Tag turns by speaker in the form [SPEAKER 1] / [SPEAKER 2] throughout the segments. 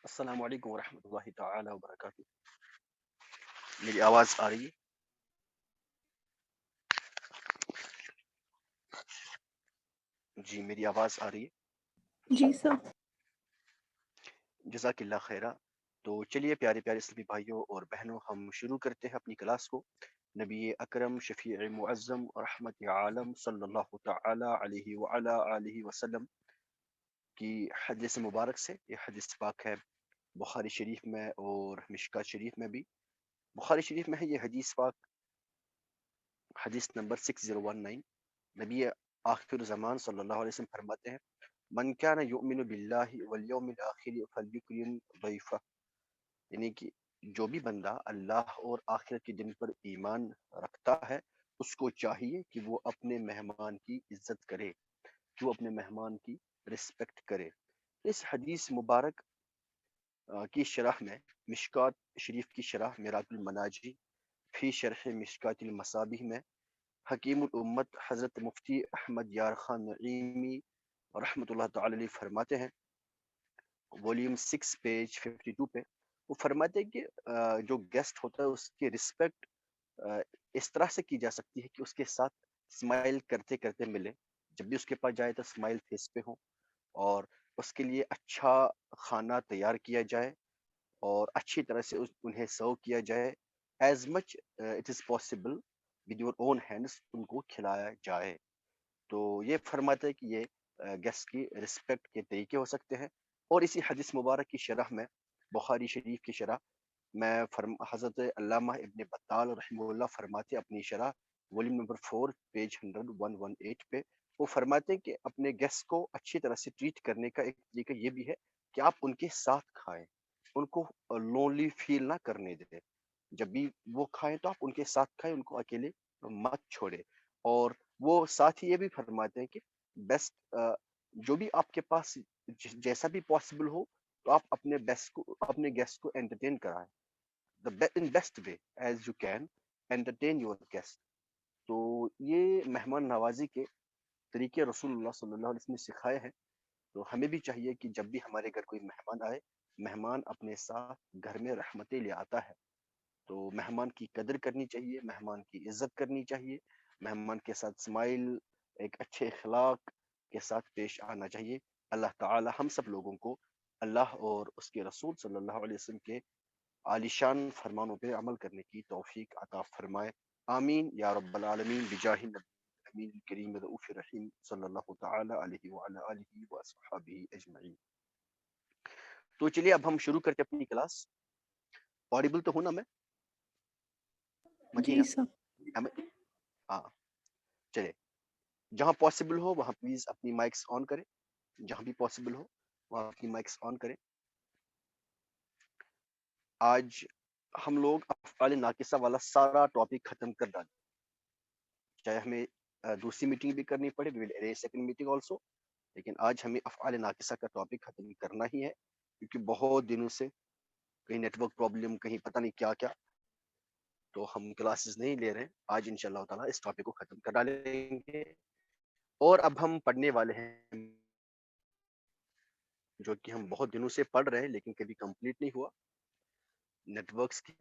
[SPEAKER 1] السلام علیکم ورحمۃ اللہ تعالی وبرکاتہ. میری آواز آ رہی ہے؟ جی میری آواز آ رہی
[SPEAKER 2] جی سر.
[SPEAKER 1] ہے. جزاک اللہ خیرہ. تو چلیے پیارے پیارے اسلامی بھائیوں اور بہنوں، ہم شروع کرتے ہیں اپنی کلاس کو. نبی اکرم شفیع معظم رحمت عالم صلی اللہ تعالی علیہ وعلی آلہ وسلم کی حدیث مبارک سے. یہ حدیث پاک ہے بخاری شریف میں اور مشکات شریف میں بھی. بخاری شریف میں ہے یہ حدیث پاک، حدیث نمبر 6019. نبی آخر زمان صلی اللہ علیہ وسلم فرماتے ہیں: من کان یؤمن باللہ والیوم الاخر فلیکرم ضیفہ. یعنی کہ جو بھی بندہ اللہ اور آخرت کے دن پر ایمان رکھتا ہے، اس کو چاہیے کہ وہ اپنے مہمان کی عزت کرے، کہ وہ اپنے مہمان کی رسپیکٹ کرے. اس حدیث مبارک کی شرح میں مشکات شریف کی شرح میرات المناجی فی شرح مشکات المصابیح میں حکیم الامت حضرت مفتی احمد یار خان نعیمی رحمۃ اللہ تعالی علیہ فرماتے ہیں، والیوم 6 پیج 52 پہ وہ فرماتے ہیں کہ جو گیسٹ ہوتا ہے اس کی رسپیکٹ اس طرح سے کی جا سکتی ہے کہ اس کے ساتھ اسمائل کرتے کرتے ملے. جب بھی اس کے پاس جائے تو اسمائل فیس پہ ہو، اور اس کے لیے اچھا کھانا تیار کیا جائے اور اچھی طرح سے انہیں سرو کیا جائے. As much it is possible with your own hands ان کو کھلایا جائے. تو یہ فرماتے ہیں کہ یہ گیسٹ کی رسپیکٹ کے طریقے ہو سکتے ہیں. اور اسی حدیث مبارک کی شرح میں بخاری شریف کی شرح میں حضرت علامہ ابن بطال رحمہ اللہ فرماتے اپنی شرح والیوم نمبر 4 پیج 118 پہ وہ فرماتے ہیں کہ اپنے گیسٹ کو اچھی طرح سے ٹریٹ کرنے کا ایک طریقہ یہ بھی ہے کہ آپ ان کے ساتھ کھائیں، ان کو لونلی فیل نہ کرنے دیں. جب بھی وہ کھائیں تو آپ ان کے ساتھ کھائیں، ان کو اکیلے مت چھوڑے. اور وہ ساتھ ہی یہ بھی فرماتے ہیں کہ بیسٹ جو بھی آپ کے پاس جیسا بھی پاسبل ہو تو آپ اپنے گیسٹ کو انٹرٹین کرائیں. in best way as you can entertain your guest. تو یہ مہمان نوازی کے طریقے رسول اللہ صلی اللہ علیہ وسلم نے سکھائے ہیں. تو ہمیں بھی چاہیے کہ جب بھی ہمارے گھر کوئی مہمان آئے، مہمان اپنے ساتھ گھر میں رحمتیں لے آتا ہے، تو مہمان کی قدر کرنی چاہیے، مہمان کی عزت کرنی چاہیے، مہمان کے ساتھ اسمائل، ایک اچھے اخلاق کے ساتھ پیش آنا چاہیے. اللہ تعالی ہم سب لوگوں کو اللہ اور اس کے رسول صلی اللہ علیہ وسلم کے عالیشان فرمانوں پہ عمل کرنے کی توفیق عطا فرمائے. آمین یا رب العالمین بجاہ نبی امین کریم رؤوف رحیم صلی اللہ تعالی علیہ وعلی آلہ واصحابہ اجمعین. تو چلیے اب ہم شروع کرتے اپنی کلاس. آڈیبل تو ہوں نا میں؟
[SPEAKER 2] جی
[SPEAKER 1] مدینہ
[SPEAKER 2] سر.
[SPEAKER 1] ہاں چلے. جہاں پاسبل ہو وہاں پلیز اپنی مائکس آن کریں، جہاں بھی پاسبل ہو وہاں اپنی مائکس آن کریں. آج ہم لوگ افعال ناقصہ والا سارا ٹاپک ختم کر ڈالیں، چاہے ہمیں دوسری میٹنگ بھی کرنی پڑے، we will arrange second meeting also. لیکن آج ہمیں افعال ناقصہ کا ٹاپک ختم کرنا ہی ہے، کیونکہ بہت دنوں سے کہیں نیٹ ورک پرابلم، کہیں پتہ نہیں کیا کیا، تو ہم کلاسز نہیں لے رہے ہیں. آج انشاءاللہ تعالیٰ اس ٹاپک کو ختم کر ڈالیں گے. اور اب ہم پڑھنے والے ہیں جو کہ ہم بہت دنوں سے پڑھ رہے ہیں لیکن کبھی کمپلیٹ نہیں ہوا، نیٹ ورکس کی.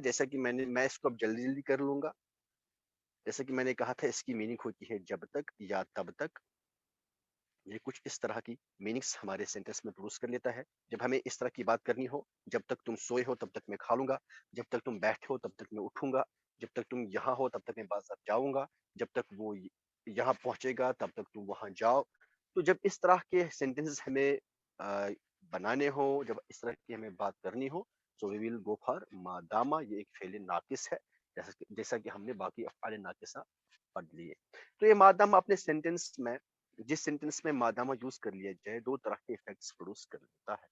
[SPEAKER 1] جیسا کہ میں اس کو اب جلدی جلدی کر لوں گا. جیسا کہ میں نے کہا تھا، اس کی میننگ ہوتی ہے جب تک یا تب تک. یہ کچھ اس طرح کی میننگس ہمارے سینٹینس میں پروڈوس کر لیتا ہے. جب ہمیں اس طرح کی بات کرنی ہو، جب تک تم سوئے ہو تب تک میں کھا لوں گا، جب تک تم بیٹھے ہو تب تک میں اٹھوں گا، جب تک تم یہاں ہو تب تک میں بازار جاؤں گا، جب تک وہ یہاں پہنچے گا تب تک تم وہاں جاؤ. تو جب اس طرح کے سینٹینس ہمیں بنانے ہو، جب اس طرح کی ہمیں بات کرنی ہو، سو وی ول گو فار ما داما. یہ ایک فعل ناقص ہے، جیسا کہ ہم نے باقی افعال ناقصہ پڑھ لیے. تو یہ ما داما اپنے سینٹینس میں، جس سینٹینس میں ما داما یوز کر لیا جائے، دو طرح کے افیکٹس پروڈیوس کر دیتا ہے.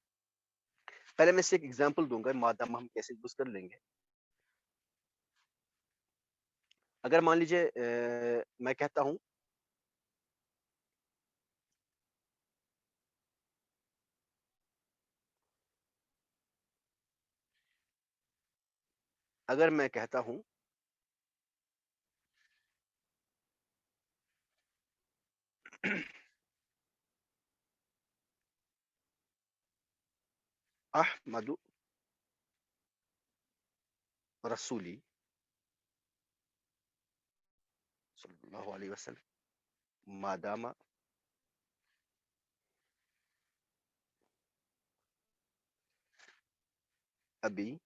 [SPEAKER 1] پہلے میں سے ایک ایگزامپل دوں گا ما داما ہم کیسے یوز کر لیں گے. اگر مان لیجیے میں کہتا ہوں اگر میں کہتا ہوں احمد رسولی صلی اللہ علیہ وسلم مادام ابی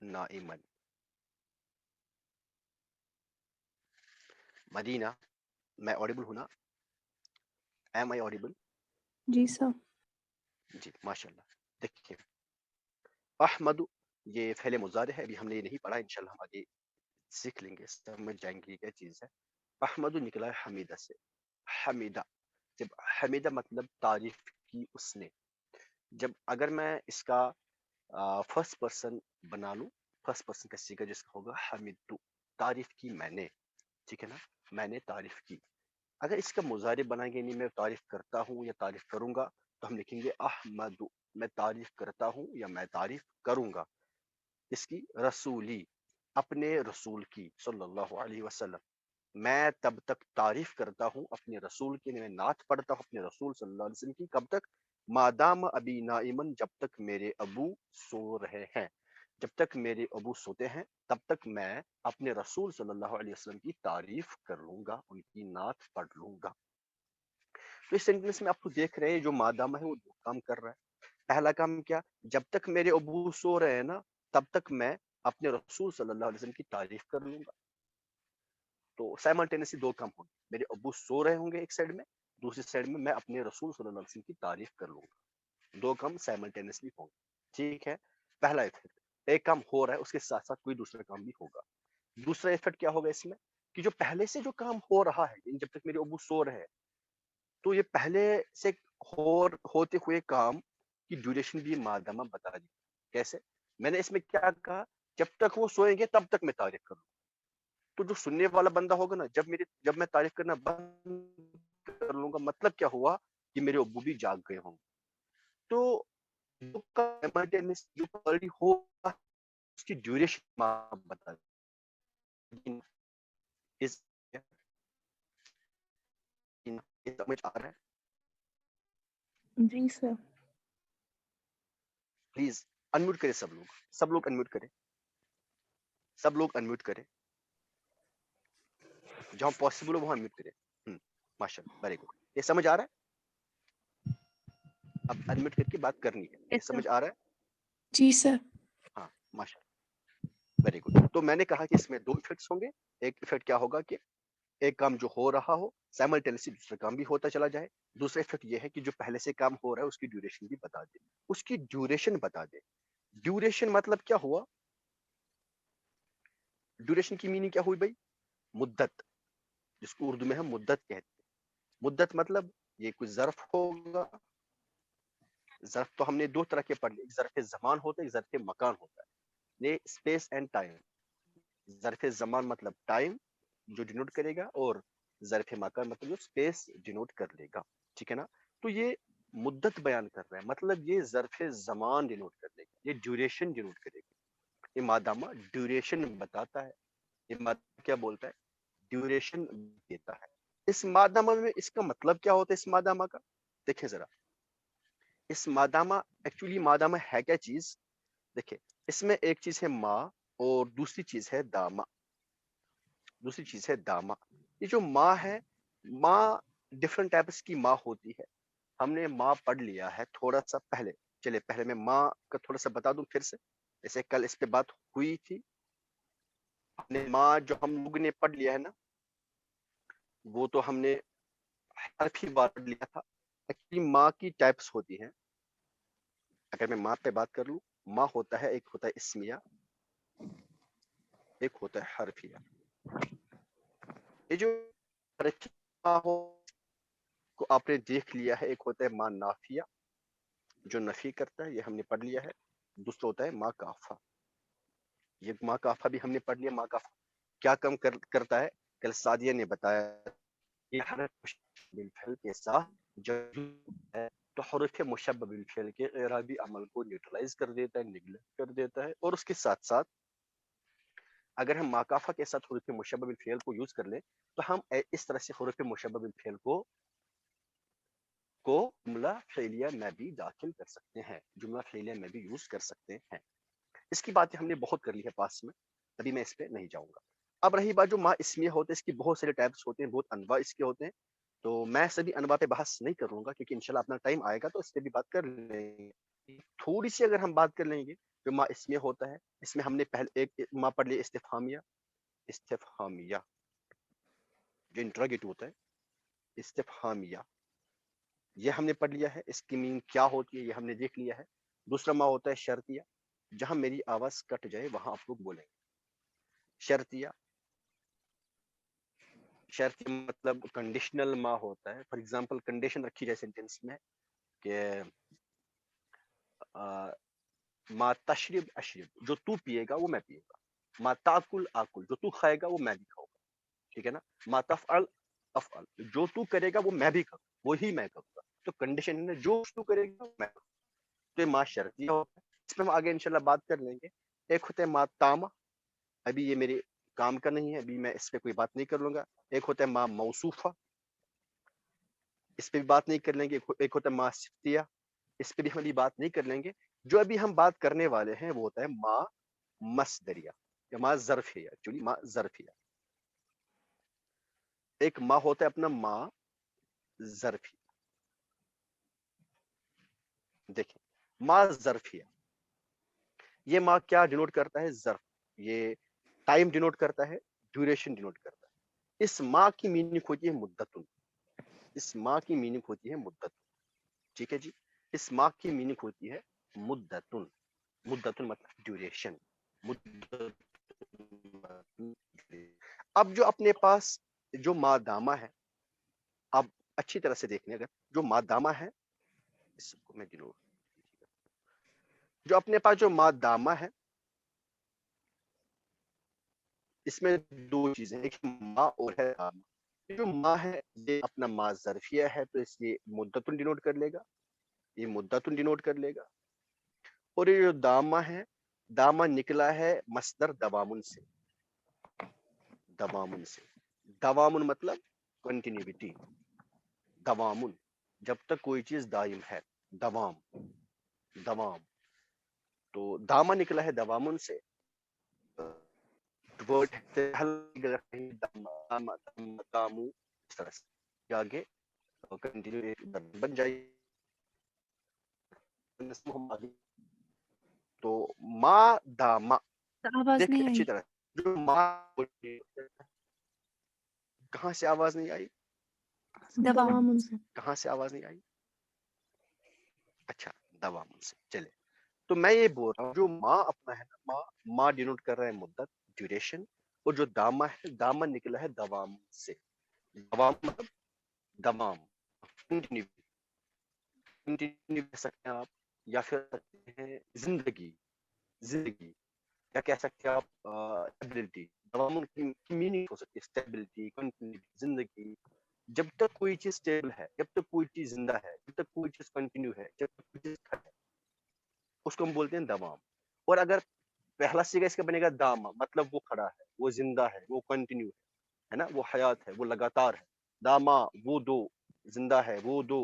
[SPEAKER 1] نائمن. مدینہ، میں audible ہوں نا؟ Am I audible؟
[SPEAKER 2] جی سر.
[SPEAKER 1] جی ماشاء اللہ. دیکھیے احمد یہ فعل مضارع ہے، ابھی ہم نے یہ نہیں پڑھا، انشاءاللہ ہم آگے سیکھ لیں گے، سمجھ جائیں گے کیا چیز ہے. احمد نکلا ہے حمیدہ سے. حمیدہ، جب حمیدہ مطلب تعریف کی اس نے. جب اگر میں اس کا فرسٹ پرسن بنا لوں، فرسٹ پرسن کا صیغہ جس کا ہوگا حمیدتو، تعریف کی میں نے، ٹھیک ہے نا، میں نے تعریف کی. اگر اس کا مضارع بنائیں گے، یعنی میں تعریف کرتا ہوں یا تعریف کروں گا، تو ہم لکھیں گے احمد، میں تعریف کرتا ہوں یا میں تعریف کروں گا. اس کی رسولی، اپنے رسول کی، صلی اللہ علیہ وسلم. میں تب تک تعریف کرتا ہوں اپنے رسول کی، میں نعت پڑھتا ہوں اپنے رسول صلی اللہ علیہ وسلم کی. کب تک؟ مادام ابی نائمن، جب تک میرے ابو سو رہے ہیں. جب تک میرے ابو سوتے ہیں تب تک میں اپنے رسول صلی اللہ علیہ وسلم کی تعریف کر لوں گا، ان کی نعت پڑھ لوں گا. تو اس سینٹینس میں آپ کو دیکھ رہے ہیں جو مادام ہے وہ دو کام کر رہا ہے. پہلا کام کیا؟ جب تک میرے ابو سو رہے ہیں نا تب تک میں اپنے رسول صلی اللہ علیہ وسلم کی تعریف کر لوں گا. تو سائملٹینسلی دو کام ہوں گے، میرے ابو سو رہے ہوں گے ایک سائڈ میں، دوسری سائڈ میں میں اپنے رسول صلی اللہ علیہ وسلم کی تعریف کر لوں گا. دو کام سائملٹینسلی ہوں گے. ٹھیک ہے، پہلا ایفیکٹ، ایک کام ہو رہا ہے اس کے ساتھ ساتھ کوئی دوسرا کام بھی ہوگا. دوسرا ایفیکٹ کیا ہوگا اس میں کہ جو پہلے سے جو کام ہو رہا ہے، جب تک میرے ابو سو رہے ہیں، تو یہ پہلے سے ہوتے ہوئے کام کی ڈیوریشن بھی مادامہ بتا دی. کیسے؟ میں نے اس میں کیا کہا؟ جب تک وہ سوئیں گے تب تک میں تعریف کروں. تو جو سننے والا بندہ ہوگا نا، جب میں تعریف کرنا بند کر لوں گا، مطلب کیا ہوا کہ میرے ابو بھی جاگ گئے ہوں. تو جو ہوگا اس کی ڈیوریشن بتا دی. سمجھ آ رہا ہے؟
[SPEAKER 2] جی سر.
[SPEAKER 1] پلیز انمیوٹ کریں سب لوگ انمیوٹ کریں، سب لوگ انمیوٹ کریں، جہاں پاسبل ہو وہاں انمیوٹ کریں. ماشاء اللہ، ویری گڈ. یہ سمجھ آ رہا ہے؟ اب انمیوٹ کر کے بات کرنی ہے. یہ
[SPEAKER 2] یس سر.
[SPEAKER 1] سمجھ آ رہا ہے؟
[SPEAKER 2] جی سر.
[SPEAKER 1] ہاں ماشاء اللہ، ویری گڈ. تو میں نے کہا کہ اس میں دو افیکٹس ہوں گے. ایک افیکٹ کیا ہوگا کہ ایک کام جو ہو رہا ہو سائملٹینسلی دوسرا کام بھی ہوتا چلا جائے. دوسرا افیکٹ یہ ہے کہ جو پہلے سے کام ہو رہا ہے اس کی ڈیوریشن بھی بتا دے. اس کی ڈیوریشن بتا دے. ڈیوریشن مطلب کیا ہوا؟ ڈیوریشن کی میننگ کیا ہوئی بھائی؟ مدت، جس کو اردو میں ہم مدت کہتے ہیں. مدت مطلب یہ کوئی ظرف ہوگا. ظرف تو ہم نے دو طرح کے پڑھ لیے، ایک ظرف زمان ہوتا ہے، ایک ظرف مکان ہوتا ہے. یہ اسپیس اینڈ ٹائم. ظرف زمان مطلب ٹائم جو ڈینوٹ کرے گا، اور ظرف مکان مطلب جو اسپیس ڈینوٹ کر لے گا. ٹھیک ہے نا؟ تو یہ مدت بیان کر رہا ہے، مطلب یہ ظرف زمان ڈینوٹ کر لے گا، یہ ڈیوریشن ڈینوٹ کرے گا. یہ مادامہ ڈیوریشن بتاتا ہے. یہ مادامہ کیا بولتا ہے؟ ڈیوریشن دیتا ہے. اس مادامہ میں اس کا مطلب کیا ہوتا ہے؟ اس مادامہ کا دیکھیں ذرا. اس مادامہ ایکچولی مادامہ ہے کیا چیز؟ دیکھیں، اس میں ایک چیز ہے ماں اور دوسری چیز ہے داما. دوسری چیز ہے داما. یہ جو ماں ہے، ماں ڈفرنٹ ٹائپس کی ماں ہوتی ہے. ہم نے ماں پڑھ لیا ہے تھوڑا سا پہلے. چلے پہلے میں ماں کا تھوڑا سا بتا دوں پھر سے، جیسے کل اس پہ بات ہوئی تھی. ہم نے ماں جو ہم لوگ نے پڑھ لیا ہے نا، وہ تو ہم نے حرف ہی پڑھ لیا تھا. ایکچولی ماں کی ٹائپس ہوتی ہیں. اگر میں ماں پہ بات کر لوں، ماں ہوتا ہے، ایک ہوتا ہے اسمیہ، ایک ہوتا ہے حرفیہ. یہ جو حرفیہ ماں ہو کو آپ نے دیکھ لیا ہے، ایک ہوتا ہے ماں نافیہ جو نفی کرتا ہے، یہ ہم نے پڑھ لیا ہے. دوسرا ہوتا ہے ماں کافہ. یہ ماں کافہ بھی ہم نے پڑھ لیا. ماں کافہ کیا کام کرتا ہے؟ کل سعدیہ نے بتایا، یہ حرف بالفعل کے ساتھ جو ہے تو حروف مشبہ بالفعل کے اعرابی عمل کو نیوٹرلائز کر دیتا ہے، نیگلیکٹ کر دیتا ہے. اور اس کے ساتھ ساتھ اگر ہم ماکافہ کے ساتھ حروف مشبہ بالفعل کو یوز کر لیں تو ہم اس طرح سے حروف مشبہ بالفعل کو کو جملہ فعلیہ میں بھی داخل کر سکتے ہیں، جملہ فعلیہ میں بھی یوز کر سکتے ہیں. اس کی باتیں ہم نے بہت کر لی ہے پاس میں، ابھی میں اس پہ نہیں جاؤں گا. اب رہی بات جو ما اسمیہ ہوتے ہیں، اس کی بہت سارے ٹائپس ہوتے ہیں، بہت انواع اس کے ہوتے ہیں. تو میں سبھی انواع پہ بحث نہیں کروں گا کیونکہ انشاءاللہ اپنا ٹائم آئے گا تو اس پہ بھی بات کر لیں گے. تھوڑی سی اگر ہم بات کر لیں گے جو ما اسمیہ ہوتا ہے، اس میں ہم نے پہلے ایک ما پڑھ لیا استفہامیہ. استفہامیہ جو انٹراگیٹ ہوتا ہے، استفہامیہ یہ ہم نے پڑھ لیا ہے. اس کی میننگ کیا ہوتی ہے یہ ہم نے دیکھ لیا ہے. دوسرا ما ہوتا ہے شرطیہ، جہاں میری آواز کٹ جائے وہاں آپ لوگ بولیں گے. شرطیہ شرطیہ مطلب کنڈیشنل ما ہوتا ہے. فار ایگزامپل کنڈیشن رکھی جائے سینٹینس میں کہ ما تشرب اشرب، جو تو پیے گا وہ میں پیے گا. ما تاکل آکل، جو تو کھائے گا وہ میں بھی کھاؤں گا. ٹھیک ہے نا. ما تفعل افعل، جو تو کرے گا وہ میں بھی کروں، وہی میں کروں گا. تو کنڈیشن ہے جو تو کرے گا وہ میں کروں. تو ما شرطیہ ہوتا ہے. اس میں ہم آگے انشاءاللہ بات کر لیں گے. ایک ہوتا ہے ما تامہ، ابھی یہ میرے کام کا نہیں ہے، ابھی میں اس پہ کوئی بات نہیں کر لوں گا. ایک ہوتا ہے ما موصوفہ، اس پہ بھی بات نہیں کر لیں گے. ایک ہوتا ہے ما صفتیہ، اس پہ بھی ہم بات نہیں کر لیں گے. جو ابھی ہم بات کرنے والے ہیں وہ ہوتا ہے ما مصدریہ یا ما ظرفیہ. ایکچولی ما ظرفیہ. ایک ما ہوتا ہے اپنا ما ظرفیہ. دیکھیں ما ظرفیہ، یہ ما کیا ڈینوٹ کرتا ہے؟ ظرف. یہ ٹائم ڈینوٹ کرتا ہے، ڈیوریشن ڈینوٹ کرتا ہے. اس ما کی میننگ ہوتی ہے مدتن. اس ما کی میننگ ہوتی ہے مدت. ٹھیک ہے جی. اس ما کی میننگ ہوتی ہے مدتن. مدتن مطلب ڈیوریشن. اب جو اپنے پاس جو ما دامہ ہے، اب اچھی طرح سے دیکھنے اگر جو ما دامہ ہے، اس کو میں ڈینوٹ، جو اپنے پاس جو ما دامہ ہے اس میں دو چیزیں، ایک ما اور ہے دامہ. جو ما ہے یہ اپنا ما ظرفیہ ہے تو اس لیے مدتن ڈینوٹ کر لے گا، یہ مدتن ڈینوٹ کر لے گا. اور یہ جو دامہ ہے، دامہ نکلا ہے مصدر دوامن سے. دوامن سے، دوامن مطلب کنٹینیوٹی. دوامن جب تک کوئی چیز دائم ہے، دوام دوام. تو دامہ نکلا ہے دوامن سے. ورڈ دامو اس طرح سے آگے کنٹینیو بن جائے. تو ما دامہ
[SPEAKER 2] آواز
[SPEAKER 1] دیکھ
[SPEAKER 2] نہیں
[SPEAKER 1] اچھی
[SPEAKER 2] آئی.
[SPEAKER 1] طرح جو ما، کہاں سے آواز نہیں آئی؟
[SPEAKER 2] دوام سے.
[SPEAKER 1] کہاں سے آواز نہیں آئی؟ اچھا دوام سے. چلے تو میں یہ بول رہا ہوں جو ما اپنا ہے نا، ما ڈینوٹ کر رہا ہے مدت، ڈیوریشن. اور جو دامہ ہے، دامہ نکلا ہے دوام سے. دوام مطلب دوام، کنٹینیو کہہ سکتے ہیں آپ، یا پھر سکتے ہیں زندگی. زندگی یا کہہ سکتے ہیں آپ اسٹیبلٹی. دوام کی میننگ ہو سکتی ہے اسٹیبلٹی، کنٹینیوٹی، زندگی. جب تک کوئی چیز اسٹیبل ہے، جب تک کوئی چیز زندہ ہے، جب تک کوئی چیز کنٹینیو ہے، جب تک کوئی چیز کھڑا ہے، اس کو ہم بولتے ہیں دوام. اور اگر پہلا سیگا اس کا بنے گا دامہ، مطلب وہ کھڑا ہے، وہ زندہ ہے، وہ کنٹینیو ہے نا، وہ حیات ہے، وہ لگاتار ہے. دامہ وہ دو زندہ ہے، وہ دو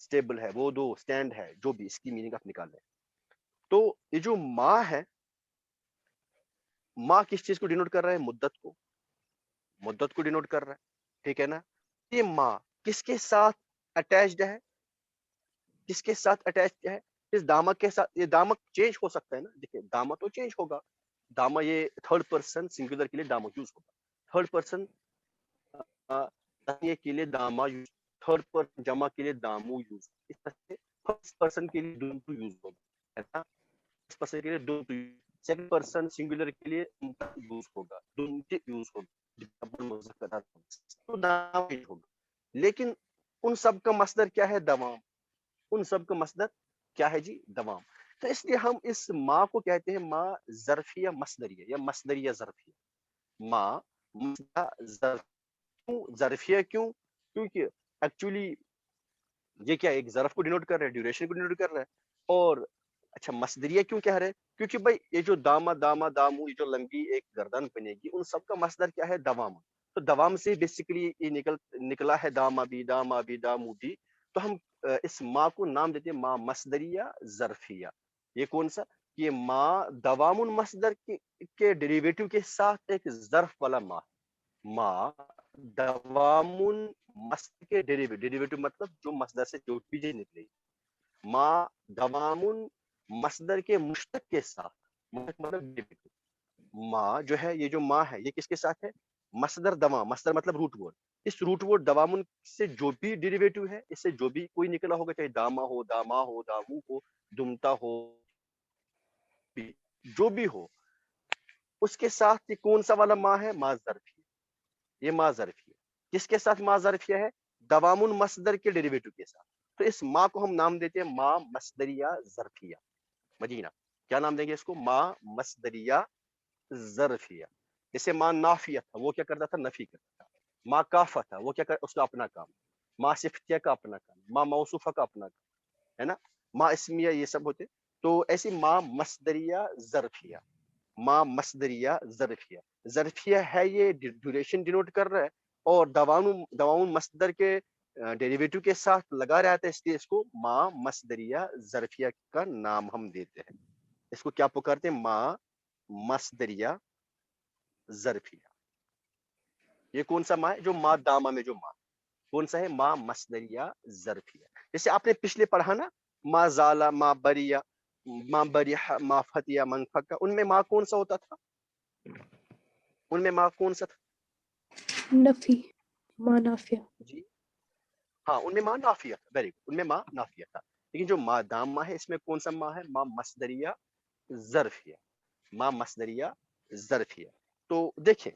[SPEAKER 1] اسٹیبل ہے، وہ دو اسٹینڈ ہے، جو بھی اس کی میننگ آپ نکال لیں. تو یہ جو ماں ہے، ماں کس چیز کو ڈینوٹ کر رہا ہے؟ مدت کو. مدت کو ڈینوٹ کر رہا ہے. ٹھیک ہے نا. یہ ماں کس کے ساتھ اٹیچڈ ہے؟ کس کے ساتھ اٹیچڈ ہے؟ اس دامہ کے ساتھ. یہ دامہ چینج ہو سکتا ہے نا. دیکھیں دامہ تو چینج ہوگا. دامہ یہ تھرڈ پرسن سنگولر کے لیے دامہ یوز ہوگا. تھرڈ پرسن کے لیے دامہ یوز، تھرڈ پرسن جمع کے لیے دامو یوز. اس طرح سے فرسٹ پرسن کے لیے دونوں یوز ہوگا، ہے نا. فرسٹ پرسن کے لیے دونوں، سیکنڈ پرسن سنگولر کے لیے یوز ہوگا، دونوں یوز ہوگا. لیکن ان سب کا مصدر کیا ہے؟ دوام. ان سب کا مصدر کیا ہے جی؟ دوام. تو اس لیے ہم اس ماں کو کہتے ہیں ماں ظرفیہ مصدریہ یا مصدریہ ظرفیہ. ماں ظرفیہ کیوں؟ کیونکہ ایکچولی یہ کیا ایک ظرف کو ڈینوٹ کر رہا ہے، ڈیوریشن کو ڈینوٹ کر رہا ہے. اور اچھا مصدریہ کیوں کہہ رہے ہیں؟ کیونکہ بھائی یہ جو دامہ دامہ دامو، یہ جو لمبی ایک گردن بنے گی، ان سب کا مصدر کیا ہے؟ دوام. تو دوام سے بیسیکلی یہ نکلا ہے دامہ بھی دامو بھی. تو ہم اس ما کو نام دیتے ہیں ما مصدریہ ظرفیہ. یہ کون سا؟ یہ ما دوام المصدر کے ڈیریویٹو کے ساتھ ایک ظرف والا ما. ما دوام المصدر کے ڈیریویٹو مطلب جو مصدر سے جو بھی چیز نکلے. ما دوام المصدر کے مشتق کے ساتھ. مطلب ما جو ہے، یہ جو ما ہے یہ کس کے ساتھ ہے؟ مصدر دوام. مصدر مطلب روٹ ورڈ. اس روٹ ورڈ دوامن سے جو بھی ڈیریویٹو ہے، اس سے جو بھی کوئی نکلا ہوگا، چاہے داما ہو، داما ہو، دامو ہو، دمتا ہو، جو بھی ہو، اس کے ساتھ یہ کون سا والا ما ہے؟ ما ظرفیہ. یہ ما ظرفیہ کس کے ساتھ ما ظرفیہ ہے؟ دوام المصدر کے ڈیریویٹو کے ساتھ. تو اس ما کو ہم نام دیتے ہیں ما مصدریہ ظرفیہ. مدینہ کیا نام دیں گے اس کو؟ ما مصدریہ ظرفیہ. جیسے ما نافیہ تھا، وہ کیا کرتا تھا؟ نفی کرتا تھا. ما کافہ تھا، وہ کیا کرتا؟ اس کا اپنا کام. ما صفتیہ کا اپنا کام. ما موصوفہ کا اپنا کام، ہے نا. ما اسمیہ یہ سب ہوتے. تو ایسی ما مصدریہ ظرفیہ. ما مصدریہ ظرفیہ. ظرفیہ ہے، یہ ڈیوریشن ڈینوٹ کر رہا ہے اور دوام مصدر کے ڈیریویٹو کے ساتھ لگا رہتا ہے، اس لیے اس کو ما مصدریہ ظرفیہ کا نام ہم دیتے ہیں. اس کو کیا پکارتے ہیں؟ ما مصدریہ ظرفیہ. یہ کون سا ما ہے؟ جو ما داما میں جو ما کون سا ہے؟ ما مصدریہ ظرفیہ. جیسے آپ نے پچھلے پڑھا نا، ما زالا، ما بریا، ما بریح، ما فتیا، من فکا. ان میں ما کون سا ہوتا تھا؟ ان میں ما کون سا تھا؟
[SPEAKER 2] نفی، ما نافیہ.
[SPEAKER 1] جی ہاں، ان میں ما نافیہ تھا. ویری گڈ، ان میں ما نافیہ تھا. لیکن جو ما داما ہے، اس میں کون سا ما ہے؟ ما مصدریہ ظرفیہ. ما مصدریہ ظرفیہ. تو دیکھیں،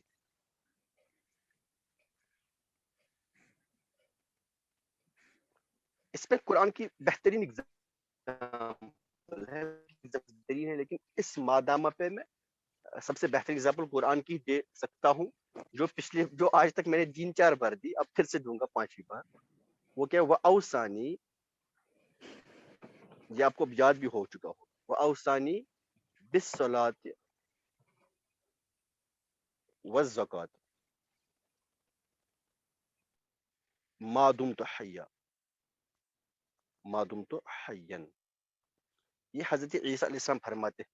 [SPEAKER 1] اس میں قرآن کی بہترین ایگزامپل ہے، لیکن اس مادامہ پہ میں سب سے بہترین ایگزامپل قرآن کی دے سکتا ہوں، جو آج تک میں نے 3-4 بار دی، اب پھر سے دوں گا 5ویں بار. وہ کیا؟ وہ اوسانی، یہ آپ کو یاد بھی ہو چکا ہو. وہ اوسانی بالصلاۃ والزکات ما دمت حیا، ما دمت حیا. یہ حضرت عیسیٰ علیہ السلام فرماتے ہیں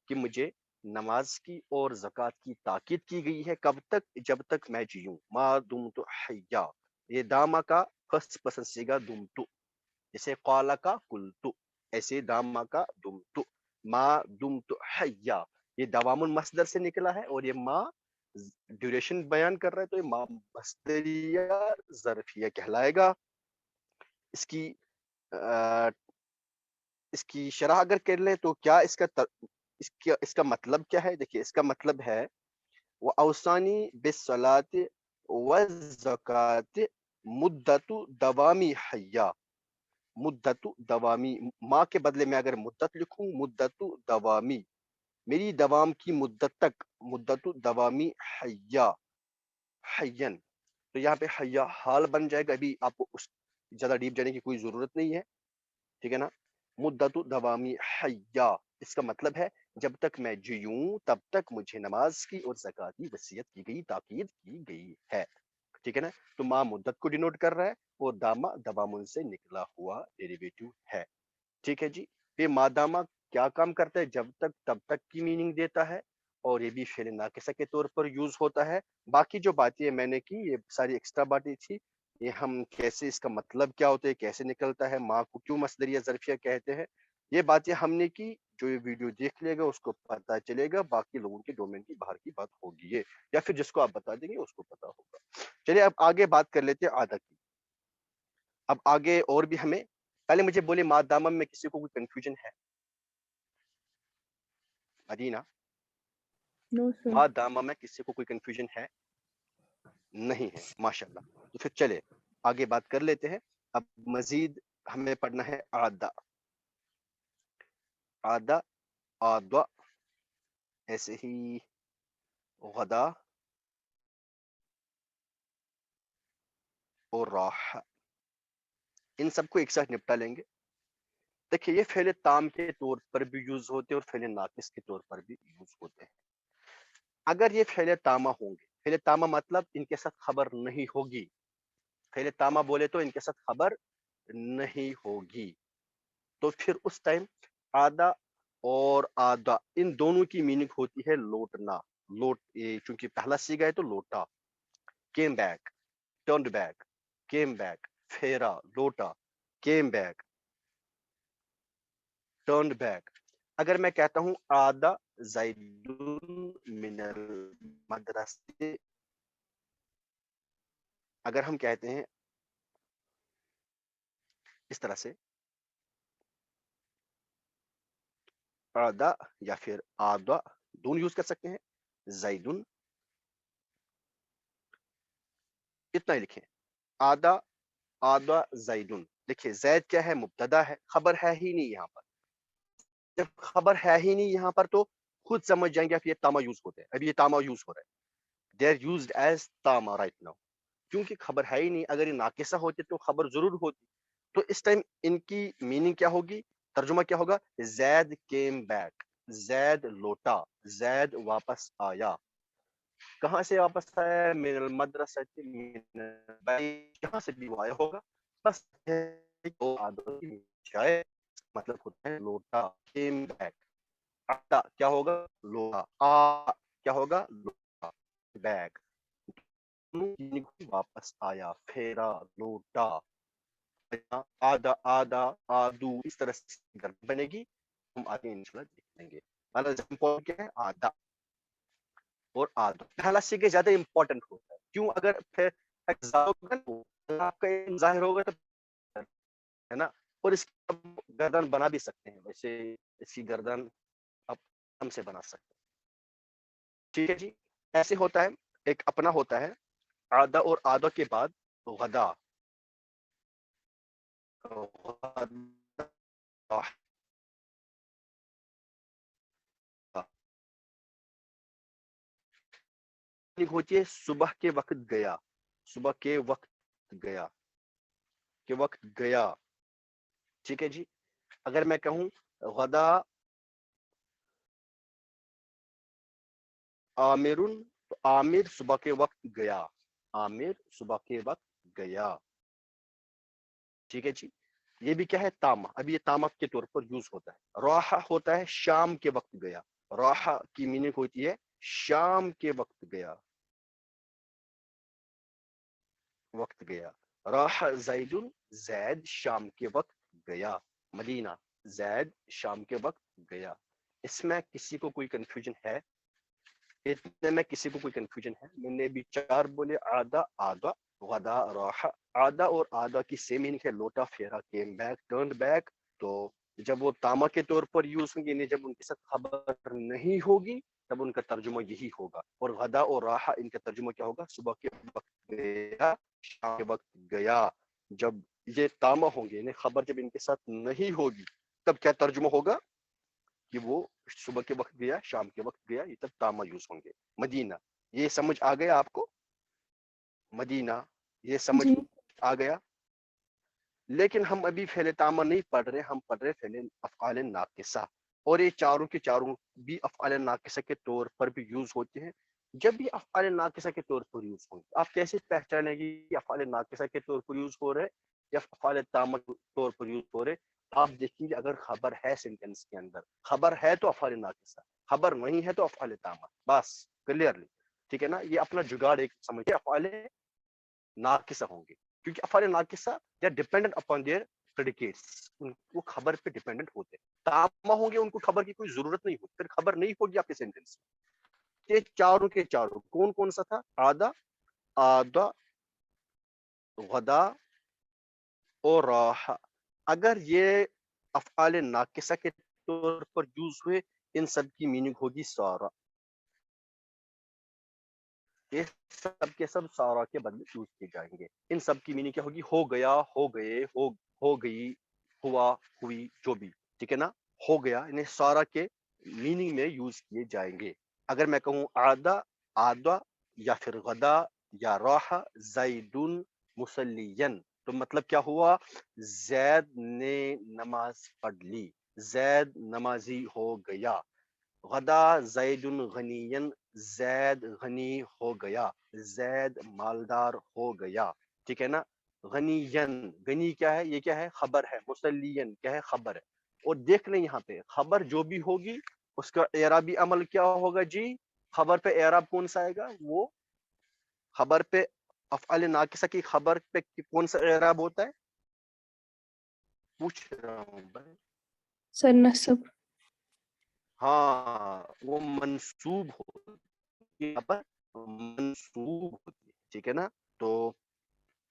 [SPEAKER 1] کہ مجھے نماز کی اور زکوٰۃ کی تاکید کی گئی ہے. کب تک؟ جب تک میں جیوں. ما دمت حیا، یہ داما کا فرسٹ پرسن سیگا دمتو. جیسے قالا کا قلتو، ایسے داما کا دمتو. ما دمت حیا، یہ دوام المصدر سے نکلا ہے اور یہ ما ڈیوریشن بیان کر رہا ہے، تو یہ ما مصدریہ ظرفیہ کہلائے گا. اس کی شرح اگر کر لیں تو کیا اس کا مطلب کیا ہے؟ دیکھیے، اس کا مطلب ہے وہ اوسانی بالصلاۃ والزکات مدت دوامی حیا. مدت دوامی، ماں کے بدلے میں اگر مدت لکھوں، مدت دوامی، میری دوام کی مدت تک. مدت دوامی حیا، حین. تو یہاں پہ حیا حال بن جائے گا. ابھی آپ کو اس زیادہ ڈیپ جانے کی کوئی ضرورت نہیں ہے، ٹھیک ہے نا. مدت دوامی حیا، اس کا مطلب ہے جب تک میں جیوں تب تک مجھے نماز کی اور زکوٰۃ کی وصیت کی گئی، تاکید کی گئی ہے، ٹھیک ہے نا. تو ما مدت کو ڈینوٹ کر رہا ہے اور داما دوامن سے نکلا ہوا ڈیریویٹو ہے، ٹھیک ہے جی. یہ ما داما کیا کام کرتا ہے؟ جب تک تب تک کی میننگ دیتا ہے، اور یہ بھی فعل ناقصہ کے طور پر یوز ہوتا ہے. باقی جو باتیں میں نے کی، یہ ساری ایکسٹرا باتیں تھی. یہ ہم کیسے، اس کا مطلب کیا ہوتا ہے، کیسے نکلتا ہے، ماں کو کیوں مصدریہ ظرفیہ کہتے ہیں، یہ باتیں ہم نے کی. جو یہ ویڈیو دیکھ لے گا اس کو پتا چلے گا. باقی لوگوں کے ڈومین کی باہر کی بات ہوگی یہ، یا پھر جس کو آپ بتا دیں گے اس کو پتا ہوگا. چلیے اب آگے بات کر لیتے ہیں عادہ کی. اب آگے اور بھی ہمیں، پہلے مجھے بولے مادامہ میں کسی کو کوئی کنفیوژن ہے؟ مدینہ،
[SPEAKER 2] نو سر.
[SPEAKER 1] مادامہ میں کسی کو کوئی کنفیوژن ہے؟ نہیں ہے، ماشاءاللہ. تو پھر چلے آگے بات کر لیتے ہیں. اب مزید ہمیں پڑھنا ہے عادہ. عادہ، آدھا، ایسے ہی غدا اور راح، ان سب کو ایک ساتھ نپٹا لیں گے. دیکھیے، یہ فعل تام کے طور پر بھی یوز ہوتے ہیں اور فعل ناقص کے طور پر بھی یوز ہوتے ہیں. اگر یہ فعل تامہ ہوں گے، فعل تامہ مطلب ان کے ساتھ خبر نہیں ہوگی. فعل تامہ بولے تو ان کے ساتھ خبر نہیں ہوگی. تو پھر اس ٹائم آدھا اور آدھا ان دونوں کی میننگ ہوتی ہے لوٹنا. چونکہ پہلا سیگا ہے تو لوٹا. came back, turned back, came back, پھیرا, لوٹا, came back, turned back. اگر میں کہتا ہوں آدھا زیدون من المدرسے, اگر ہم کہتے ہیں اس طرح سے آدھا یا پھر آدھا دونوں یوز کر سکتے ہیں. زیدون اتنا ہی لکھیں. آدھا آدھا زیدون. دیکھیے زید کیا ہے؟ مبتدا ہے, خبر ہے ہی نہیں یہاں پر. جب خبر ہے ہی نہیں یہاں پر تو خود سمجھ جائیں گے آپ یہ تاما یوز ہوتا ہے. ابھی یہ تاما یوز ہو رہا ہے. they are used as تاما right now. کیونکہ خبر ہے ہی نہیں. اگر یہ ناقصہ ہوتے تو خبر ضرور ہوتی. تو اس ٹائم ان کی میننگ کیا ہوگی؟ ترجمہ کیا ہوگا؟ زید came back, زید لوٹا, زید واپس آیا. کہاں سے واپس آیا؟ من المدرسہ, کہاں سے بھی وہ آیا ہوگا. بس مطلب ہوتا ہے لوٹا. came back. آتا کیا ہوگا؟ لوٹا. کیا ہوگا؟ لوٹا. بیک واپس آیا, پھیرا, لوٹا. آدھا آدھا آدو اس طرح سے بنے گی. ہم آگے انشاءاللہ دیکھ لیں گے. امپورٹنٹ کیا ہے؟ آدھا اور آدھا. پہلا سیگا زیادہ امپورٹنٹ ہوتا ہے. کیوں؟ اگر پھر آپ کا ظاہر ہوگا تو ہے نا. اور اس کی گردن بنا بھی سکتے ہیں. ویسے اس کی گردن آپ ہم سے بنا سکتے ہیں. ٹھیک ہے جی. ایسے ہوتا ہے. ایک اپنا ہوتا ہے آدھا اور آدھا کے بعد غدا. ہوتی ہے صبح کے وقت گیا. صبح کے وقت گیا, کے وقت گیا. ٹھیک ہے جی. اگر میں کہوں غدا عامرن تو عامر صبح کے وقت گیا. عامر صبح کے وقت گیا. ٹھیک ہے جی. یہ بھی کیا ہے؟ تاما. ابھی یہ تاما کے طور پر یوز ہوتا ہے. راحہ ہوتا ہے شام کے وقت گیا. راحہ کی میننگ ہوتی ہے شام کے وقت گیا. وقت گیا. راح زیدن, زید شام کے وقت گیا. مدینہ, زید شام کے وقت گیا. اس میں کسی کو کوئی کنفیوژن ہے؟ اتنے میں کسی کو کوئی کنفیوژن ہے؟ میں نے بھی 4 بولے. آدھا آدھا غدا راح. آدھا اور آدھا کی سیم میننگ ہے لوٹا, پھیرا, کیم بیک, ٹرنڈ بیک. تو جب وہ تاما کے طور پر یوز ہوں گے, جب ان کے ساتھ خبر نہیں ہوگی تب ان کا ترجمہ یہی ہوگا. اور غدا اور راحہ ان کا ترجمہ کیا ہوگا؟ صبح کے وقت گیا, شام کے وقت گیا. جب یہ تاما ہوں گے, یعنی خبر جب ان کے ساتھ نہیں ہوگی تب کیا ترجمہ ہوگا؟ کہ وہ صبح کے وقت گیا, شام کے وقت گیا. یہ تب تاما یوز ہوں گے. مدینہ, یہ سمجھ آ گیا آپ کو؟ مدینہ یہ سمجھ
[SPEAKER 2] جی
[SPEAKER 1] آ گیا. لیکن ہم ابھی فعل تاما نہیں پڑھ رہے, ہم پڑھ رہے فعل افعال ناقصہ. اور یہ چاروں کے چاروں بھی افعال ناقصہ کے طور پر بھی یوز ہوتے ہیں. جب بھی افعال ناقصہ کے طور پر یوز ہوں گے, آپ کیسے پہچانیں گے کہ افعال ناقصہ کے طور پر یوز ہو رہے یا افعال تامہ کے طور پر یوز ہو رہے؟ آپ دیکھیں گے اگر خبر ہے سینٹینس کے اندر, خبر ہے تو افعال ناقصہ, خبر نہیں ہے تو افعال تامہ. بس کلیئرلی. ٹھیک ہے نا. یہ اپنا جگاڑ ایک سمجھے افعال ناقصہ ہوں گے, کیونکہ افعال ناقصہ they are dependent upon their predicates. وہ خبر پہ ڈیپینڈنٹ ہوتے ہیں. تامہ ہوں گے, ان کو خبر کی کوئی ضرورت نہیں ہوتی, پھر خبر نہیں ہوگی آپ کے سینٹینس میں. یہ چاروں کے چاروں کون کون سا تھا؟ آدھا آدھا غدا اور راحہ. اگر یہ افعال ناقصہ کے طور پر یوز ہوئے, ان سب کی میننگ ہوگی سارا. یہ سب کے سب سارا کے بدلے یوز کیے جائیں گے. ان سب کی میننگ کیا ہوگی؟ ہو گیا, ہو گئے, ہو گئی, ہوا, ہوئی, جو بھی. ٹھیک ہے نا. ہو گیا یعنی سارا کے میننگ میں یوز کیے جائیں گے. اگر میں کہوں آدھا آدھا یا پھر غدا یا راح زیدن مسلین, تو مطلب کیا ہوا؟ زید نے نماز پڑھ لی, زید نمازی ہو گیا. غدا زید غنین, زید غنی ہو گیا, زید مالدار ہو گیا. ٹھیک ہے نا. غنین، غنی کیا ہے؟ یہ کیا ہے؟ خبر ہے. مسلین کیا ہے؟ خبر ہے. اور دیکھ لیں یہاں پہ خبر جو بھی ہوگی اس کا اعرابی عمل کیا ہوگا جی؟ خبر پہ اعراب کون سا آئے گا؟ وہ خبر پہ افعال ناقصہ کی خبر پہ کون سا اعراب ہوتا ہے؟ پوچھ رہا ہوں بھائی.
[SPEAKER 2] سر نصب.
[SPEAKER 1] ہاں وہ منصوب ہوتی ہے، یہاں پر منصوب ہوتی ہے. ٹھیک ہے نا؟ تو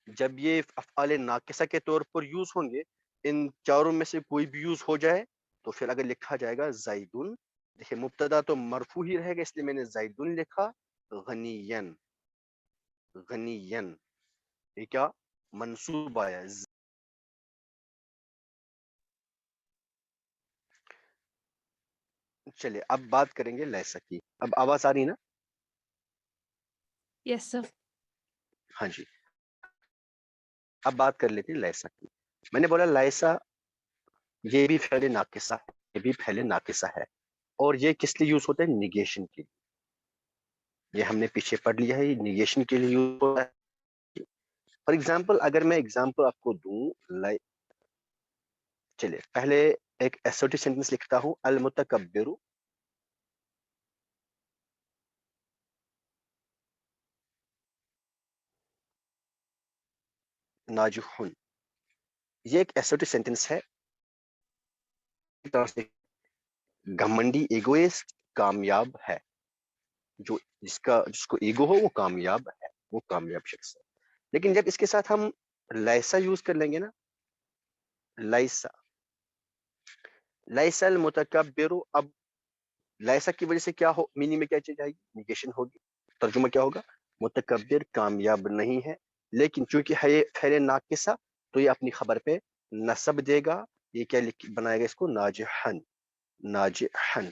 [SPEAKER 1] جب یہ افعال ناقصہ کے طور پر یوز ہوں گے، ان چاروں میں سے کوئی بھی یوز ہو جائے تو پھر اگر لکھا جائے گا زیدن، دیکھیں مبتدا تو مرفوع ہی رہے گا اس لیے میں نے زیدن لکھا. غنین، غنین یہ کیا منصوب آیا. چلیے اب بات کریں گے لیسا کی. اب آواز آ رہی نا؟
[SPEAKER 2] یس سر.
[SPEAKER 1] ہاں جی. اب بات کر لیتے ہیں لیسا کی. میں نے بولا لیسا یہ بھی فعل ناقصہ ہے، یہ بھی فعل ناقصہ ہے، اور یہ کس لیے یوز ہوتا ہے؟ نیگیشن کے لیے. یہ ہم نے پیچھے پڑھ لیا ہے، یہ نیگیشن کے لیے یوز ہوتا ہے. فار ایگزامپل اگر میں ایگزامپل آپ کو دوں، چلیے پہلے ایک ایسوٹی سینٹنس لکھتا ہوں. المتکبر ناجح. یہ ایک ایسوٹی سینٹنس ہے. گھمنڈی ایگوئسٹ کامیاب ہے. جس کو ایگو ہو وہ کامیاب ہے، وہ کامیاب شخص ہے. لیکن جب اس کے ساتھ ہم لیسا یوز کر لیں گے نا، لیسا، لیسا المتکبر، اب لیسا کی وجہ سے کیا ہو، میننگ میں کیا چیز آئے گی؟ نیگیشن ہوگی. ترجمہ کیا ہوگا؟ متکبر کامیاب نہیں ہے. لیکن چونکہ ہے فعل ناقصہ تو یہ اپنی خبر پہ نصب دے گا. یہ کیا بنائے گا اس کو؟ ناجحن، ناجحن.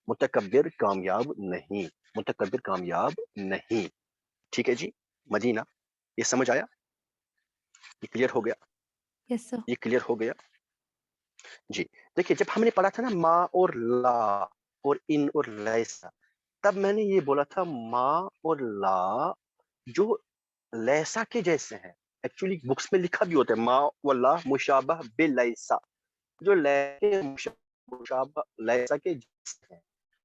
[SPEAKER 1] متکبر کامیاب نہیں، متکبر کامیاب نہیں. ٹھیک ہے جی. مدینہ یہ سمجھ آیا؟ یہ کلیئر ہو گیا؟
[SPEAKER 2] یس سر.
[SPEAKER 1] یہ کلیئر ہو گیا جی. دیکھیے جب ہم نے پڑھا تھا نا ما اور لا اور ان اور لیسا، تب میں نے یہ بولا تھا ما اور لا جو لیسا کے جیسے ہیں. ایکچولی بکس میں لکھا بھی ہوتا ہے ما واللہ مشابہ بلیسا، جو مشابہ لیسا کے جیسے ہیں.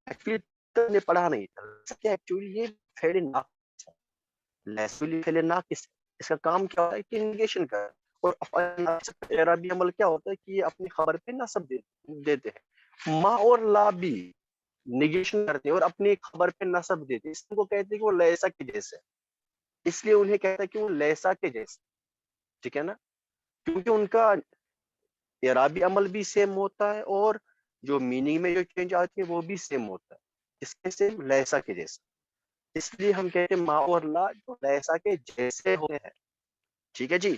[SPEAKER 1] ایکچولی نے پڑھا نہیں تھا، ایکچولی یہ فعل ناقص ہے. لیسولی فعل ناقص، اس کا کام کیا ہوتا ہے کہ نیگیشن کا. اور اعرابی عمل کیا ہوتا ہے کہ یہ اپنی خبر پہ نصب دیتے ہیں. ما اور لا بھی نیگیشن کرتے ہیں اور اپنی خبر پہ نصب دیتے ہیں. اس کو کہتے ہیں کہ وہ لیسا کے جیسے، اس لیے انہیں کہتا ہے کہ وہ لیسا کے جیسے. ٹھیک ہے نا؟ کیونکہ ان کا اعرابی عمل بھی سیم ہوتا ہے اور جو میننگ میں جو چینج آتی ہے وہ بھی سیم ہوتا ہے. اس کے سیم لیسا کے جیسے. اس لیے ہم کہتے ہیں ما اور لا جو لیسا کے جیسے ہوتے ہیں. ٹھیک ہے جی.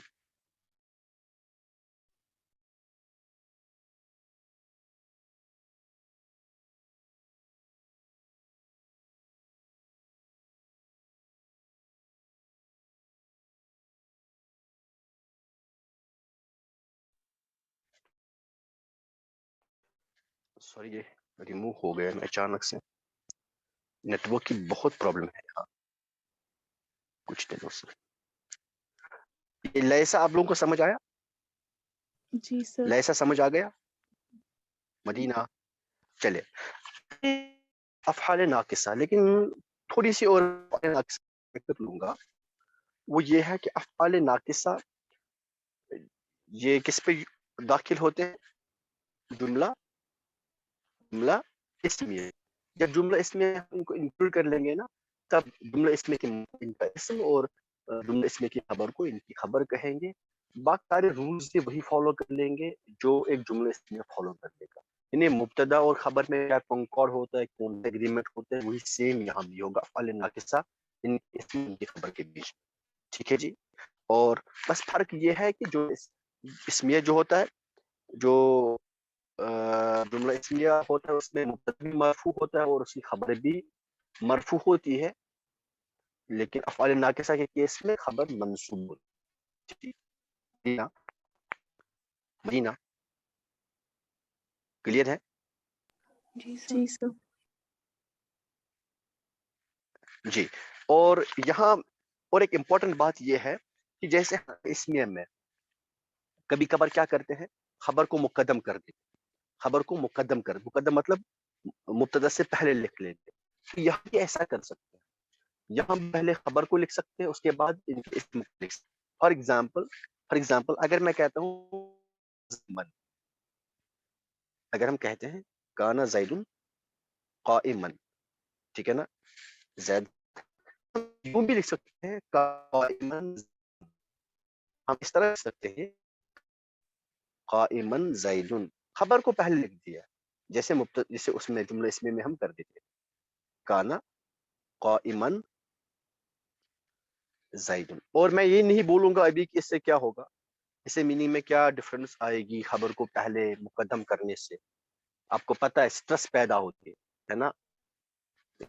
[SPEAKER 1] سوری یہ ریموو ہو گیا میں اچانک سے، نیٹ ورک کی بہت پرابلم ہے یہاں کچھ دنوں سے. یہ لیسا آپ لوگوں کو سمجھ آیا؟
[SPEAKER 2] جی سر.
[SPEAKER 1] لیسا سمجھ آ گیا؟ مدینہ چلے افعال ناقصہ، لیکن تھوڑی سی اور کر لوں گا. وہ یہ ہے کہ افعال ناقصہ یہ کس پہ داخل ہوتے ہیں؟ جملہ اسمیہ. جب جملہ اسمیہ ان کو انکلوڈ کر لیں گے نا، تب جملہ اسمیہ کی ان کا اسم اور جملہ اسمیہ کی خبر کو ان کی خبر کہیں گے. باقی سارے رولز بھی وہی فالو کر لیں گے جو ایک جملہ اسمیہ فالو کر لے گا. یعنی مبتدا اور خبر میں کیا کنکارڈ ہوتا ہے، کون سا ایگریمنٹ ہوتا ہے، وہی سیم یہاں بھی ہوگا افعال ناقصہ ان کی خبر کے بیچ. ٹھیک ہے جی. اور بس فرق یہ ہے کہ جو اسمیہ جو ہوتا ہے، جو جملہ اسمیہ ہوتا ہے، اس میں مبتدا بھی مرفوع ہوتا ہے اور اس کی خبر بھی مرفوع ہوتی ہے. لیکن افعال ناقصہ کے کیس میں خبر منصوب ہوتی ہے. مدینہ کلیئر ہے؟
[SPEAKER 2] جی سر.
[SPEAKER 1] جی. اور یہاں اور ایک امپورٹنٹ بات یہ ہے کہ جیسے اسمیہ میں کبھی کبھار کیا کرتے ہیں، خبر کو مقدم کر دیتے، خبر کو مقدم مطلب مبتدا سے پہلے لکھ لیتے. تو یہاں بھی ایسا کر سکتے ہیں، یہاں پہلے خبر کو لکھ سکتے ہیں، اس کے بعد ان کے اسم کو لکھ سکتے ہیں. فار ایگزامپل اگر میں کہتا ہوں، اگر ہم کہتے ہیں کانا زید قائما، ٹھیک ہے نا، زید یوں بھی لکھ سکتے ہیں قائما، ہم اس طرح لکھ سکتے ہیں قائما زید، خبر کو پہلے لکھ دیا جیسے جیسے اس میں جملہ اسم میں ہم کر دیتے کانا قائما زید. اور میں یہ نہیں بولوں گا ابھی کہ اس سے کیا ہوگا، اس سے میننگ میں کیا ڈفرنس آئے گی خبر کو پہلے مقدم کرنے سے. آپ کو پتہ ہے سٹرس پیدا ہوتی ہے نا،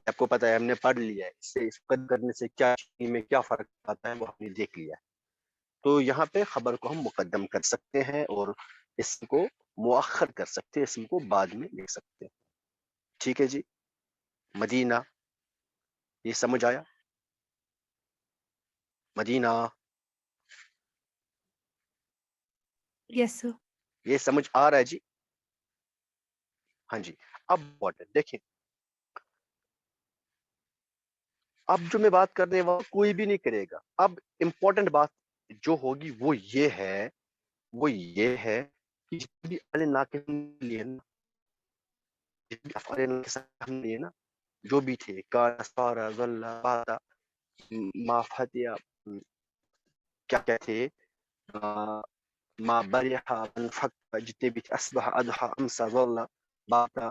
[SPEAKER 1] آپ کو پتہ ہے ہم نے پڑھ لیا ہے، اس سے مقدم کرنے سے کیا فرق آتا ہے وہ ہم نے دیکھ لیا ہے. تو یہاں پہ خبر کو ہم مقدم کر سکتے ہیں اور اسم کو مؤخر کر سکتے ہیں، اسم کو بعد میں لکھ سکتے ہیں. ٹھیک ہے جی. مدینہ، یہ سمجھ آیا؟ مدینہ
[SPEAKER 2] Yes, sir.
[SPEAKER 1] یہ سمجھ آ رہا ہے جی؟ ہاں جی. اب دیکھیں، اب جو میں بات کرنے والا کوئی بھی نہیں کرے گا. اب امپورٹنٹ بات جو ہوگی وہ یہ ہے کہ جتنے بھی افعال ناقص لیے نا، جو بھی تھے کان سارا ظل باتا ما فتیا، کیا کہتے ما بریحا منفق، جتنے بھی تھے اصبح اضحا امسا ظل باتا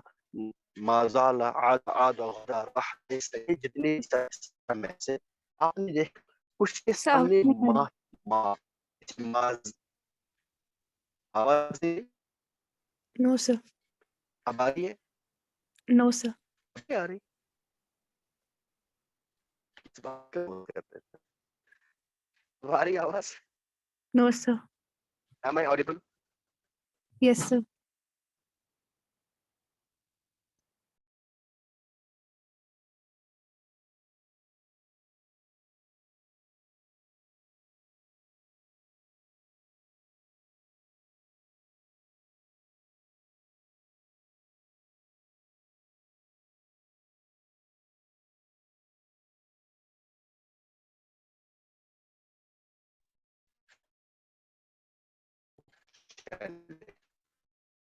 [SPEAKER 1] ما زال عاد غدا راح، جتنے میں سے آپ نے دیکھا کچھ کے سامنے آواز
[SPEAKER 2] No, sir.
[SPEAKER 1] اب آ رہی ہے؟
[SPEAKER 2] No, sir.
[SPEAKER 1] نہیں آ رہی؟ اس بات کا وہ کرتے ہیں. اب آ رہی آواز؟
[SPEAKER 2] No, sir.
[SPEAKER 1] Am I audible?
[SPEAKER 2] Yes, sir.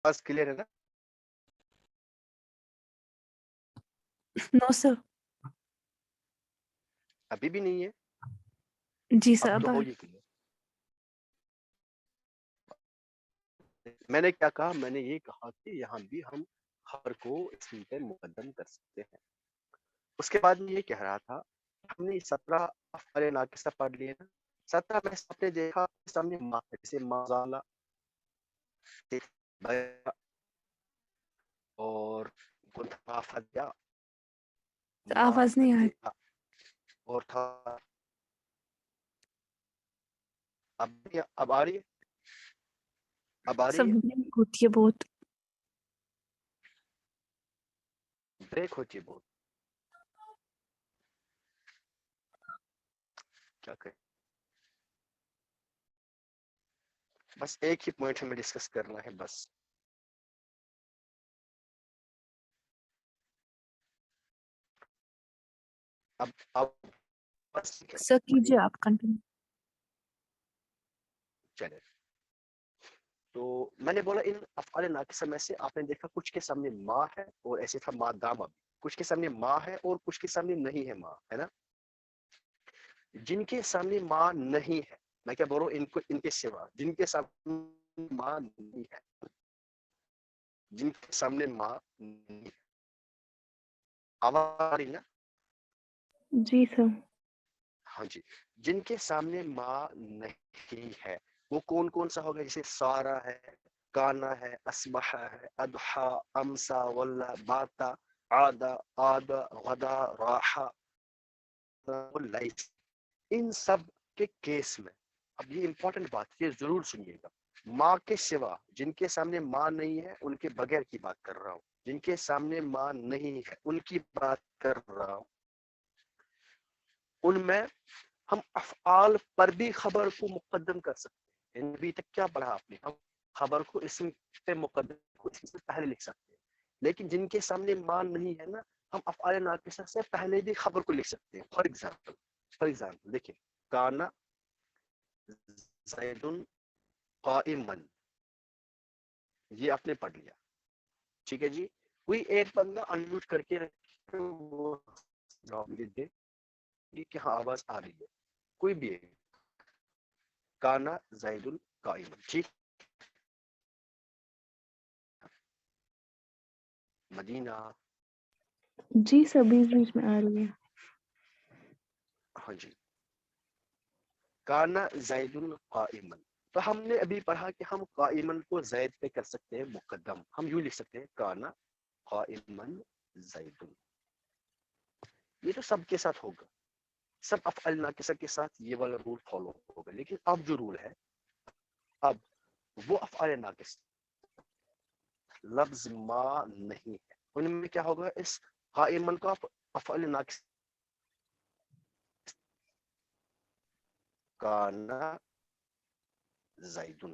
[SPEAKER 1] آواز کلیئر ہے نا؟
[SPEAKER 2] No, sir.
[SPEAKER 1] ابھی بھی نہیں ہے؟
[SPEAKER 2] جی سر،
[SPEAKER 1] اب تو
[SPEAKER 2] اب
[SPEAKER 1] ہوگی کلیئر. میں نے کیا کہا؟ میں نے یہ کہا کہ یہاں بھی ہم خبر کو اسم پہ مقدم کر سکتے ہیں. اس کے بعد میں یہ کہہ رہا تھا ہم نے 17 افعال ناقصہ پڑھ لیے نا. 17 میں آپ نے دیکھا سامنے ما، جیسے ما زالا اور کنتھا فدیا، ما
[SPEAKER 2] آواز نہیں آ رہی.
[SPEAKER 1] فتیا، اور تھا اب آ رہی ہے؟ اب آ
[SPEAKER 2] سب
[SPEAKER 1] رہی ہے؟
[SPEAKER 2] بلنک ہوتی ہے بہت.
[SPEAKER 1] بریک ہوتی ہے بہت. کیا کریں، بس ایک ہی پوائنٹ ہمیں ڈسکس کرنا ہے بس. اب بس
[SPEAKER 2] سر کیجیے آپ کنٹینیو.
[SPEAKER 1] چلے. تو میں نے بولا ان افعال ناقصہ میں سے آپ نے دیکھا کچھ کے سامنے ما ہے اور ایسے تھا ما داما، کچھ کے سامنے ما ہے اور کچھ کے سامنے نہیں ہے ما، ہے نا. جن کے سامنے ما نہیں ہے، میں کیا بول رہا ہوں، ان کے سوا جن کے سامنے ما نہیں ہے، جن کے سامنے ما نہیں ہے. آواز آ رہی نا؟
[SPEAKER 2] جی سر.
[SPEAKER 1] ہاں جی. جن کے سامنے ما نہیں ہے وہ کون کون سا ہوگا؟ جیسے سارا ہے، کانا ہے، اصبح ہے، اضحا، امسا، ولا، باتا، عادا، آدا، غدا، راحا، لیس. ان سب کے کیس میں اب یہ امپورٹنٹ بات یہ ضرور سنیے گا، ماں کے سوا جن کے سامنے ماں نہیں ہے ان کے بغیر کی بات کر رہا ہوں، جن کے سامنے ماں نہیں ہے ان کی بات کر رہا ہوں. ان میں ہم افعال پر بھی خبر کو مقدم کر سکتے ہیں. ابھی تک کیا پڑھا آپ نے؟ ہم خبر کو اسم پہ مقدم کو اسم سے پہلے لکھ سکتے ہیں، لیکن جن کے سامنے مان نہیں ہے نا، ہم افعال ناقصہ سے پہلے بھی خبر کو لکھ سکتے ہیں. فار ایگزامپل دیکھیں، کانا زید قائما، یہ آپ نے پڑھ لیا، ٹھیک ہے جی. کوئی ایک بندہ انمیوٹ کر کے رکھے، وہ جواب دے کہ ہاں آواز آ رہی ہے، کوئی بھی ایک. کانا زید قائما، ٹھیک. مدینہ،
[SPEAKER 2] جی سر، بیچ بیچ میں آ رہی ہے.
[SPEAKER 1] ہاں جی. کانا زید قائما، تو ہم نے ابھی پڑھا کہ ہم قائمن کو زید پہ کر سکتے ہیں مقدم. ہم یوں لکھ سکتے ہیں کانا قائمن زید. یہ تو سب کے ساتھ ہوگا، سب افعال ناقصہ کے ساتھ یہ والا رول فالو ہوگا. لیکن اب جو رول ہے، اب وہ افعال ناقص لفظ ما نہیں ہے، ان میں کیا ہوگا؟ اس قائمن کو آپ افعال ناقص کانا زیدن،